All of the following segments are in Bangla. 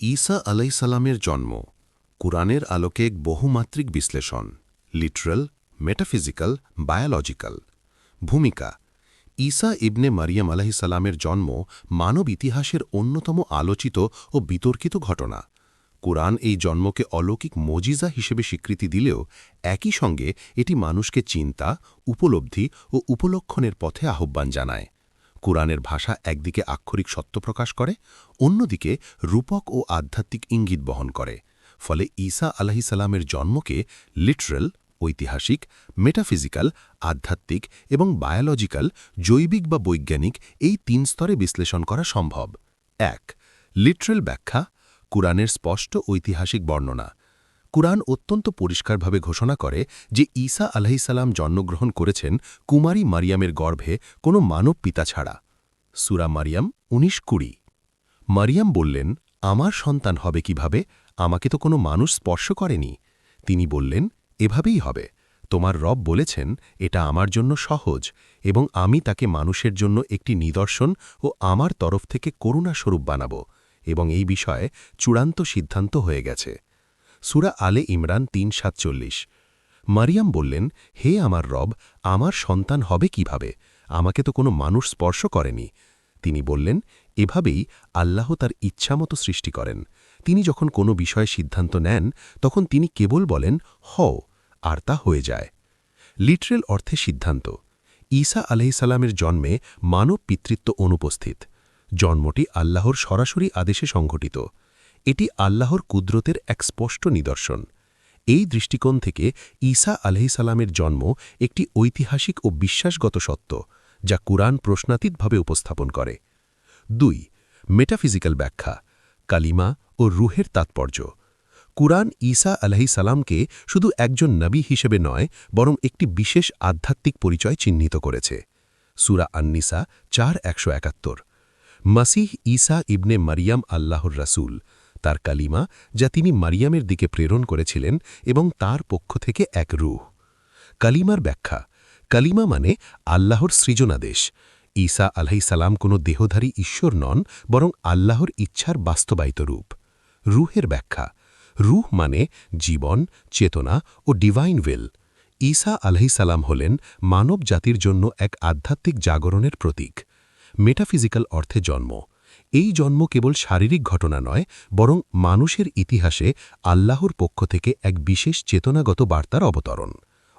ঈসা আলাইসাল্লামের জন্ম কুরআনের আলোকে এক বহুমাত্রিক বিশ্লেষণ লিটারাল, মেটাফিজিক্যাল, বায়োলজিক্যাল। ভূমিকা ঈসা ইবনে মারিয়াম আলাইহিসাল্লামের জন্ম মানব ইতিহাসের অন্যতম আলোচিত ও বিতর্কিত ঘটনা। কুরআন এই জন্মকে অলৌকিক মজিজা হিসেবে স্বীকৃতি দিলেও একই সঙ্গে এটি মানুষকে চিন্তা, উপলব্ধি ও উপলক্ষণের পথে আহ্বান জানায়। কুরআনের ভাষা একদিকে আক্ষরিক সত্য প্রকাশ করে, অন্যদিকে রূপক ও আধ্যাত্মিক ইঙ্গিত বহন করে। ফলে ঈসা আলাইহিসাল্লামের জন্মকে লিটারাল, ঐতিহাসিক, মেটাফিজিক্যাল, আধ্যাত্মিক এবং বায়োলজিক্যাল, জৈবিক বা বৈজ্ঞানিক এই তিন স্তরে বিশ্লেষণ করা সম্ভব। ১. লিটারাল ব্যাখ্যা, কুরআনের স্পষ্ট ঐতিহাসিক বর্ণনা। কুরআন অত্যন্ত পরিষ্কারভাবে ঘোষণা করে যে ঈসা আলাইহিসাল্লাম জন্মগ্রহণ করেছেন কুমারী মারিয়ামের গর্ভে কোনো মানব পিতা ছাড়া। সূরা মারিয়াম ১৯-২০। মারিয়াম বললেন, আমার সন্তান হবে কিভাবে? আমাকে তো কোনো মানুষ স্পর্শ করেনি। তিনি বললেন, এভাবেই হবে। তোমার রব বলেছেন, এটা আমার জন্য সহজ এবং আমি তাকে মানুষের জন্য একটি নিদর্শন ও আমার তরফ থেকে করুণাস্বরূপ বানাব, এবং এই বিষয়ে চূড়ান্ত সিদ্ধান্ত হয়ে গেছে। সূরা আলে ইমরান ৩:৪৭। মারিয়াম বললেন, হে আমার রব, আমার সন্তান হবে কিভাবে? আমাকে তো কোনো মানুষ স্পর্শ করেনি। তিনি বললেন, এভাবেই আল্লাহ তার ইচ্ছামতো সৃষ্টি করেন। তিনি যখন কোনো বিষয়ে সিদ্ধান্ত নেন তখন তিনি কেবল বলেন, হও, আর তা হয়ে যায়। লিটারেল অর্থে সিদ্ধান্ত। ঈসা আলাইহিসাল্লামের জন্মে মানব পিতৃত্ব অনুপস্থিত। জন্মটি আল্লাহর সরাসরি আদেশে সংঘটিত। এটি আল্লাহর কুদরতের এক স্পষ্ট নিদর্শন। এই দৃষ্টিকোণ থেকে ঈসা আলাইহিসাল্লামের জন্ম একটি ঐতিহাসিক ও বিশ্বাসগত সত্য, যা কুরআন প্রশ্নাতীতভাবে উপস্থাপন করে। ২. মেটাফিজিক্যাল ব্যাখ্যা, কালিমা ও রুহের তাৎপর্য। কুরআন ঈসা আলাইহিসাল্লামকে শুধু একজন নবী হিসেবে নয়, বরং একটি বিশেষ আধ্যাত্মিক পরিচয় চিহ্নিত করেছে। সূরা আন-নিসা ৪:১৭। মাসিহ ঈসা ইবনে মারিয়াম আল্লাহর রাসূল, তার কালিমা যা তিনি মারিয়ামের দিকে প্রেরণ করেছিলেন এবং তার পক্ষ থেকে এক রূহ। কালিমার ব্যাখ্যা, কালিমা মানে আল্লাহর সৃজনাদেশ। ঈসা আলাইহিসাল্লাম কোনো দেহধারী ঈশ্বর নন, বরং আল্লাহর ইচ্ছার বাস্তবায়িত রূপ। রুহের ব্যাখ্যা, রুহ মানে জীবন, চেতনা ও ডিভাইন উইল। ঈসা আলাইহিসাল্লাম হলেন মানব জাতির জন্য এক আধ্যাত্মিক জাগরণের প্রতীক। মেটাফিজিক্যাল অর্থে জন্ম। এই জন্ম কেবল শারীরিক ঘটনা নয়, বরং মানুষের ইতিহাসে আল্লাহর পক্ষ থেকে এক বিশেষ চেতনাগত বার্তার অবতরণ।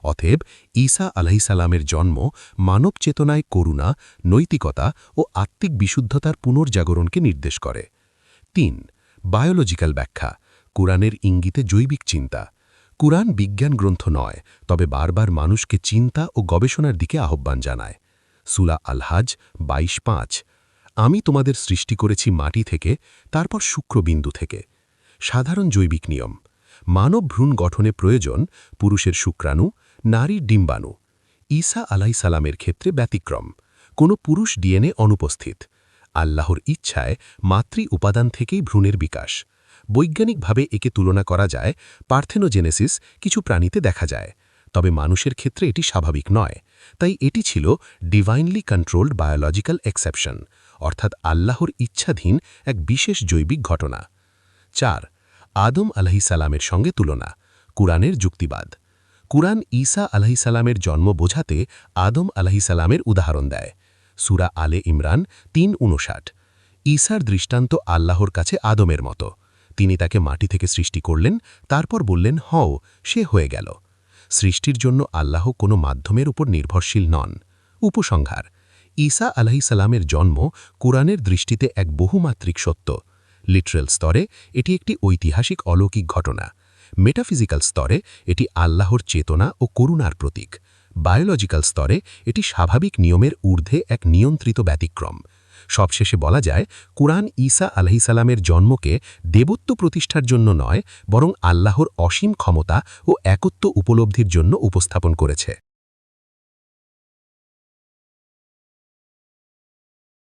অতএব ঈসা আলাইহিসাল্লামের জন্ম মানব চেতনায় করুণা, নৈতিকতা ও আত্মিক বিশুদ্ধতার পুনর্জাগরণকে নির্দেশ করে। ৩. বায়োলজিক্যাল ব্যাখ্যা, কুরআনের ইঙ্গিতে জৈবিক চিন্তা। কুরআন বিজ্ঞান গ্রন্থ নয়, তবে বারবার মানুষকে চিন্তা ও গবেষণার দিকে আহ্বান জানায়। সূরা আল-হাজ ২২:৫। আমি তোমাদের সৃষ্টি করেছি মাটি থেকে, তারপর শুক্রবিন্দু থেকে। সাধারণ জৈবিক নিয়ম। মানব ভ্রূণ গঠনে প্রয়োজন পুরুষের শুক্রাণু, নারীর ডিম্বাণু। ঈসা আলাইহিসাল্লামের ক্ষেত্রে ব্যতিক্রম, কোনো পুরুষ ডিএনএ অনুপস্থিত। আল্লাহর ইচ্ছায় মাতৃ উপাদান থেকেই ভ্রূণের বিকাশ। বৈজ্ঞানিকভাবে একে তুলনা করা যায় পার্থেনোজেনেসিস কিছু প্রাণীতে দেখা যায়, তবে মানুষের ক্ষেত্রে এটি স্বাভাবিক নয়। তাই এটি ছিল ডিভাইনলি কন্ট্রোলড বায়োলজিক্যাল এক্সেপশন, অর্থাৎ আল্লাহর ইচ্ছাধীন এক বিশেষ জৈবিক ঘটনা। ৪. আদম আলাইহিসাল্লামের সঙ্গে তুলনা, কুরআনের যুক্তিবাদ। কুরআন ঈসা আলাইহিসাল্লামের জন্ম বোঝাতে আদম আলাইহিসাল্লামের উদাহরণ দেয়। সূরা আলে ইমরান ৩:৫৯। ঈসার দৃষ্টান্ত আল্লাহর কাছে আদমের মতো। তিনি তাকে মাটি থেকে সৃষ্টি করলেন, তারপর বললেন, হও, সে হয়ে গেল। সৃষ্টির জন্য আল্লাহ কোনো মাধ্যমের উপর নির্ভরশীল নন। উপসংহার, ঈসা আলাইহিসাল্লামের জন্ম কুরআনের দৃষ্টিতে এক বহুমাত্রিক সত্য। লিটারাল স্তরে এটি একটি ঐতিহাসিক অলৌকিক ঘটনা। মেটাফিজিক্যাল স্তরে এটি আল্লাহর চেতনা ও করুণার প্রতীক। বায়োলজিক্যাল স্তরে এটি স্বাভাবিক নিয়মের ঊর্ধ্বে এক নিয়ন্ত্রিত ব্যতিক্রম। সবশেষে বলা যায়, কুরআন ঈসা আলাইহিসাল্লামের জন্মকে দেবত্ব প্রতিষ্ঠার জন্য নয়, বরং আল্লাহর অসীম ক্ষমতা ও একত্ব উপলব্ধির জন্য উপস্থাপন করেছে।